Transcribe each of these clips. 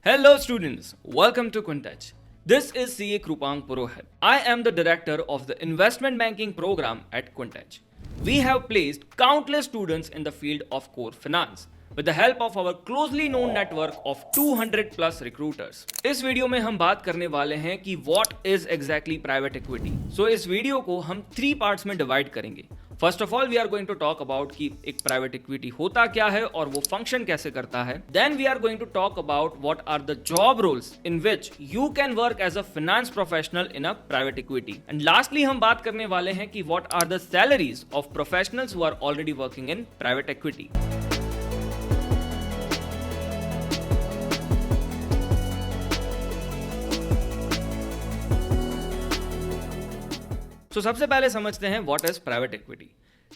Hello students, welcome to Quintech. This is CA Krupang Purohit. I am the director of the investment banking program at Quintech. We have placed countless students in the field of core finance with the help of our closely known network of 200 plus recruiters. इस video में हम बात करने वाले हैं कि what is exactly private equity. So इस video को हम 3 पार्ट्स में डिवाइड करेंगे. First of all we are going to talk about कि एक प्राइवेट इक्विटी होता क्या है और वो फंक्शन कैसे करता है. Then we are going to talk about what are the job roles in which you can work as a finance professional in a private equity. And lastly हम बात करने वाले हैं कि what are the salaries of professionals who are already working in private equity. तो सबसे पहले समझते हैं what is private equity.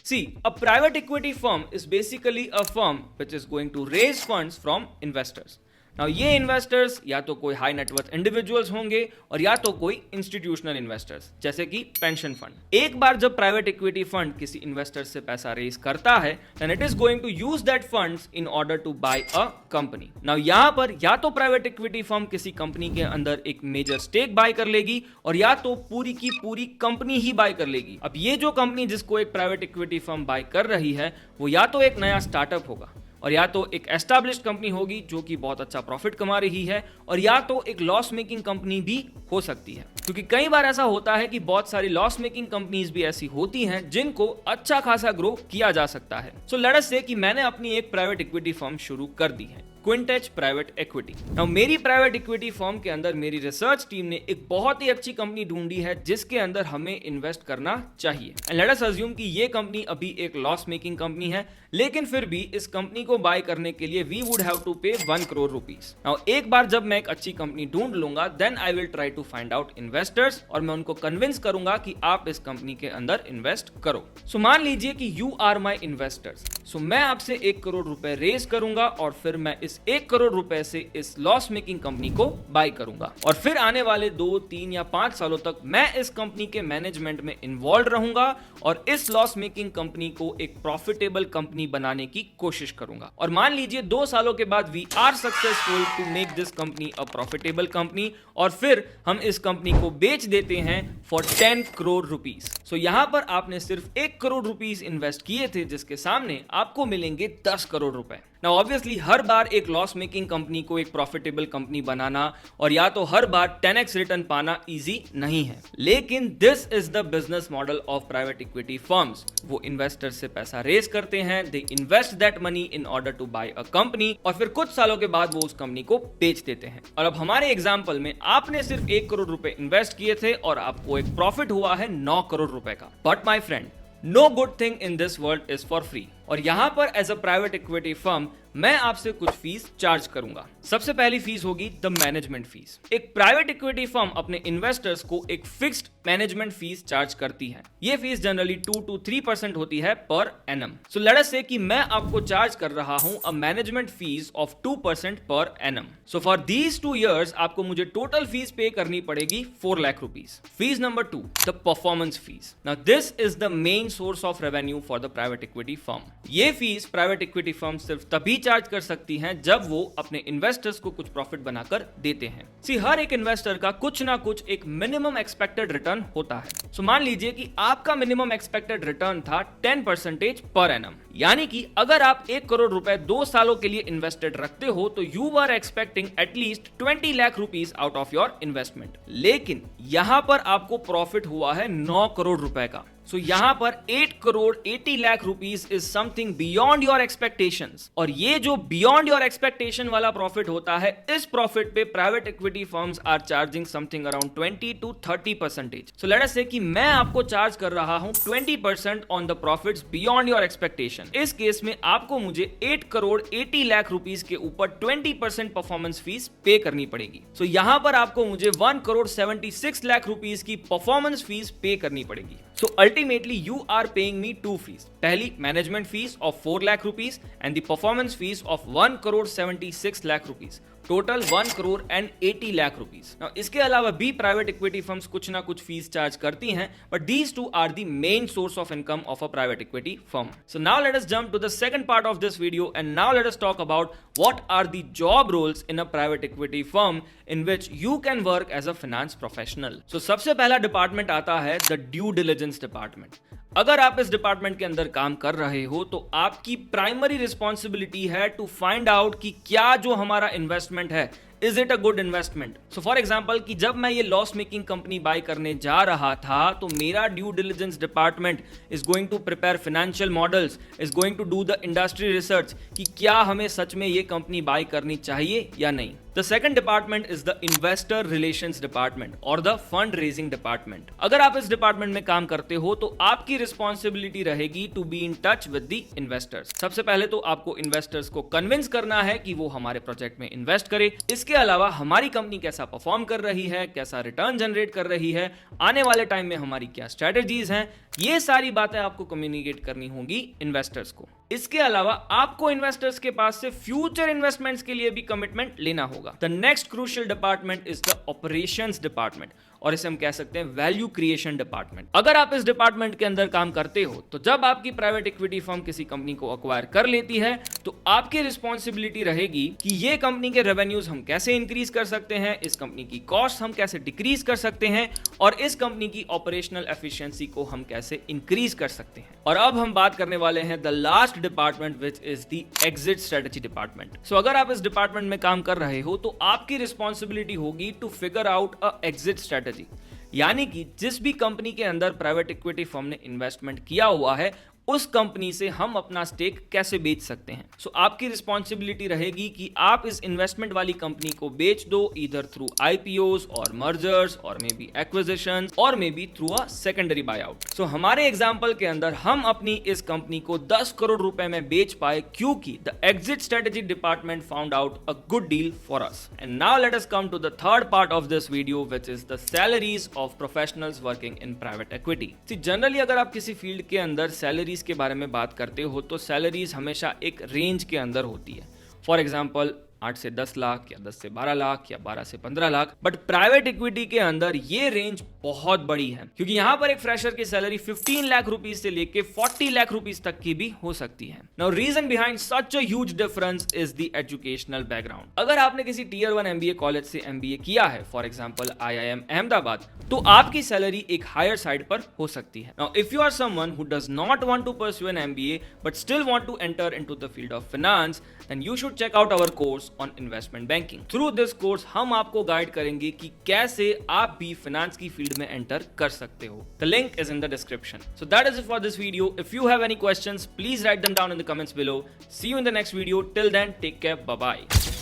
See, a private equity firm is basically a firm which is going to raise funds from investors. Now ये investors या तो कोई high net worth individuals होंगे और या तो कोई इंस्टीट्यूशनल इन्वेस्टर्स जैसे कि पेंशन फंड. एक बार जब प्राइवेट इक्विटी फंड किसी इन्वेस्टर से पैसा रेज करता है then it is going to use that funds in order to buy a company. Now यहाँ पर या तो प्राइवेट इक्विटी फर्म किसी कंपनी के अंदर एक मेजर स्टेक बाय कर लेगी और या तो पूरी की पूरी कंपनी ही बाय कर लेगी. अब ये जो कंपनी जिसको एक प्राइवेट इक्विटी फर्म बाय कर रही है वो या तो एक नया स्टार्टअप होगा और या तो एक एस्टैब्लिश्ड कंपनी होगी जो कि बहुत अच्छा प्रॉफिट कमा रही है और या तो एक लॉस मेकिंग कंपनी भी हो सकती है. क्योंकि कई बार ऐसा होता है कि बहुत सारी लॉस मेकिंग कंपनीज भी ऐसी होती हैं जिनको अच्छा खासा ग्रो किया जा सकता है. सो लेट अस से कि मैंने अपनी एक प्राइवेट इक्विटी फर्म शुरू कर दी है, क्विंटेच प्राइवेट इक्विटी. नाउ मेरी प्राइवेट इक्विटी फर्म के अंदर मेरी रिसर्च टीम ने एक बहुत ही अच्छी कंपनी ढूंढी है जिसके अंदर हमें इन्वेस्ट करना चाहिए. एंड लेट अस अज्यूम कि ये कंपनी अभी एक लॉस मेकिंग कंपनी है लेकिन फिर भी इस कंपनी को बाय करने के लिए वी वुड हैव टू पे 1 करोड़ रुपीस. नाउ एक बार जब मैं एक अच्छी कंपनी ढूंढ लूंगा then I will try to find out investors और मैं उनको कन्विंस करूंगा कि आप इस कंपनी के अंदर इन्वेस्ट करो. सो मान लीजिए कि यू आर माई इन्वेस्टर्स. सो मैं आपसे 1 करोड़ रुपए रेज करूंगा और फिर मैं इस 1 करोड़ रुपए से इस लॉस मेकिंग कंपनी को बाय करूंगा और फिर आने वाले 2, 3 या 5 सालों तक मैं इस कंपनी के मैनेजमेंट में इन्वॉल्व रहूंगा और इस लॉस मेकिंग कंपनी को एक प्रॉफिटेबल कंपनी बनाने की कोशिश करूंगा. और मान लीजिए 2 सालों के बाद we are successful to make this company a profitable company और फिर हम इस कंपनी को बेच देते हैं फॉर 10 करोड़ रुपीस. सो यहां पर आपने सिर्फ 1 करोड़ रुपीस इन्वेस्ट किए थे जिसके सामने आपको मिलेंगे 10 करोड़ रुपए. नाउ ऑब्वियसली हर बार एक लॉस मेकिंग कंपनी को एक प्रॉफिटेबल कंपनी बनाना और या तो हर बार 10x रिटर्न पाना इजी नहीं है, लेकिन this is the business model of private equity firms. वो इन्वेस्टर से पैसा रेज करते हैं, they invest that money in order to buy a company और फिर कुछ सालों के बाद वो उस कंपनी को बेच देते हैं. और अब हमारे एग्जांपल में आपने सिर्फ 1 करोड़ रुपए इन्वेस्ट किए थे और आपको एक प्रॉफिट हुआ है 9 करोड़ रुपए का. But my friend, no good thing in this world is for free. और यहां पर as a private equity firm मैं आपसे कुछ फीस चार्ज करूंगा. सबसे पहली फीस होगी द मैनेजमेंट फीस. एक प्राइवेट इक्विटी फर्म अपने इन्वेस्टर्स को एक फिक्स्ड मैनेजमेंट फीस चार्ज करती है. ये फीस जनरली 2 to 3% होती है पर एनम. सो लेट अस से कि मैं आपको चार्ज कर रहा हूं a management fees of 2% per annum. So for these 2 years आपको मुझे टोटल फीस पे करनी पड़ेगी 4 lakh rupees. Fees number 2, the performance fees. Now this is the main source of revenue for the private equity firm. ये fees private equity firm सिर्फ तभी charge कर सकती हैं जब वो अपने इन्वेस्टर्स को कुछ प्रॉफिट बनाकर देते हैं. सी हर एक इन्वेस्टर का कुछ ना कुछ एक मिनिमम एक्सपेक्टेड रिटर्न होता है. सो मान लीजिए कि आपका मिनिमम एक्सपेक्टेड रिटर्न था 10% पर एनम. यानी कि अगर आप 1 करोड़ रुपए 2 सालों के लिए इन्वेस्टेड रखते हो तो you are expecting at least 20 lakh rupees out of your investment. लेकिन यहां पर आपको प्रॉफिट हुआ है 9 करोड़ रुपए का. सो यहां पर 8 crore 80 lakh rupees is something beyond your expectations. और ये जो बियॉन्ड योर एक्सपेक्टेशन वाला प्रॉफिट होता है, इस प्रॉफिट पे private equity firms are charging something around 20 to 30%. So let us say कि मैं आपको चार्ज कर रहा हूं 20% on the profits beyond your expectation. इस केस में आपको मुझे 8 करोड़ 80 लाख रुपीस के ऊपर 20% परफॉर्मेंस फीस पे करनी पड़ेगी. सो यहां पर आपको मुझे 1 करोड़ 76 लाख रुपीस की परफॉर्मेंस फीस पे करनी पड़ेगी. So ultimately you are paying me 2 fees. पहली management fees of 4 lakh rupees and the performance fees of 1 crore 76 lakh rupees. Total 1,80 lakh rupees. Now इसके अलावा भी प्राइवेट इक्विटी फर्म्स कुछ ना कुछ फीस चार्ज करती हैं, but these two are the main source of income of a private equity firm. So now let us jump to the second part of this video and now let us talk about what are the job roles in a private equity firm in which you can work as a finance professional. So सबसे पहला department आता है the due diligence department. अगर आप इस department के अंदर काम कर रहे हो तो आपकी प्राइमरी रिस्पॉन्सिबिलिटी है टू फाइंड आउट कि क्या जो हमारा इन्वेस्टमेंट है is it a good investment. So for example कि जब मैं ये लॉस मेकिंग कंपनी बाय करने जा रहा था तो मेरा due diligence department is going to prepare financial models, is going to do the industry research कि क्या हमें सच में ये कंपनी बाय करनी चाहिए या नहीं। The second department is the investor relations department or the fund raising department. अगर आप इस डिपार्टमेंट में काम करते हो तो आपकी रिस्पॉन्सिबिलिटी रहेगी to be in touch with the investors. सबसे पहले तो आपको इन्वेस्टर्स को कन्विंस करना है कि वो हमारे प्रोजेक्ट में इन्वेस्ट करे। इसके अलावा हमारी कंपनी कैसा परफॉर्म कर रही है, कैसा रिटर्न जनरेट कर रही है, आने वाले टाइम में हमारी क्या स्ट्रेटेजीज हैं, ये सारी बातें आपको कम्युनिकेट करनी होगी इन्वेस्टर्स को। इसके अलावा आपको इन्वेस्टर्स के पास से फ्यूचर इन्वेस्टमेंट्स के लिए भी कमिटमेंट लेना होगा। The next crucial department is the operations department, और इसे हम कह सकते हैं वैल्यू क्रिएशन डिपार्टमेंट। अगर आप इस डिपार्टमेंट के अंदर काम करते हो तो जब आपकी प्राइवेट इक्विटी फर्म किसी कंपनी को अक्वायर कर लेती है तो आपकी रिस्पॉन्सिबिलिटी रहेगी कि ये कंपनी के रेवेन्यूज हम कैसे इंक्रीज कर सकते हैं, इस कंपनी की कॉस्ट हम कैसे डिक्रीज कर सकते हैं, और इस कंपनी की ऑपरेशनल एफिशिएंसी को हम कैसे इंक्रीज कर सकते हैं। और अब हम बात करने वाले हैं the last department which is the exit strategy department. So अगर आप इस डिपार्टमेंट में काम कर रहे हो तो आपकी रिस्पॉन्सिबिलिटी होगी to figure out a exit strategy, यानी कि जिस भी कंपनी के अंदर प्राइवेट इक्विटी फर्म ने इन्वेस्टमेंट किया हुआ है उस कंपनी से हम अपना स्टेक कैसे बेच सकते हैं। सो आपकी रिस्पॉन्सिबिलिटी रहेगी कि आप इस इन्वेस्टमेंट वाली कंपनी को बेच दो, ईदर थ्रू आईपीओस और मर्जर्स और मे बी एक्विजिशंस और may be through a secondary buyout. So हमारे एग्जांपल के अंदर हम अपनी इस कंपनी को 10 करोड़ रुपए में बेच पाए क्योंकि the exit strategy department found out a good deal for us. And now let us come to the third part of this video which is the salaries of professionals working in private equity. Generally अगर आप किसी field के अंदर salaries के बारे में बात करते हो तो सैलरीज हमेशा एक रेंज के अंदर होती है। फॉर एग्जांपल 8 से 10 लाख या 10 से 12 लाख या 12 से 15 लाख। बट प्राइवेट इक्विटी के अंदर ये रेंज बहुत बड़ी है क्योंकि यहां पर एक फ्रेशर की सैलरी 15 लाख रुपीस से लेके 40 लाख रुपीस तक की भी हो सकती है। Now reason behind such a huge difference is the educational background. अगर आपने किसी टियर 1 एमबीए कॉलेज से एमबीए किया है, फॉर एग्जांपल आईआईएम अहमदाबाद, तो आपकी सैलरी एक हायर साइड पर हो सकती है। Now if you are someone who does not want to pursue an MBA but still want to enter into the field of finance, then you should check out our course on investment banking. Through this course हम आपको guide करेंगे कि कैसे आप भी finance की field में enter कर सकते हो। The link is in the description. So that is it for this video. If you have any questions please write them down in the comments below. See you in the next video. Till then take care, bye bye.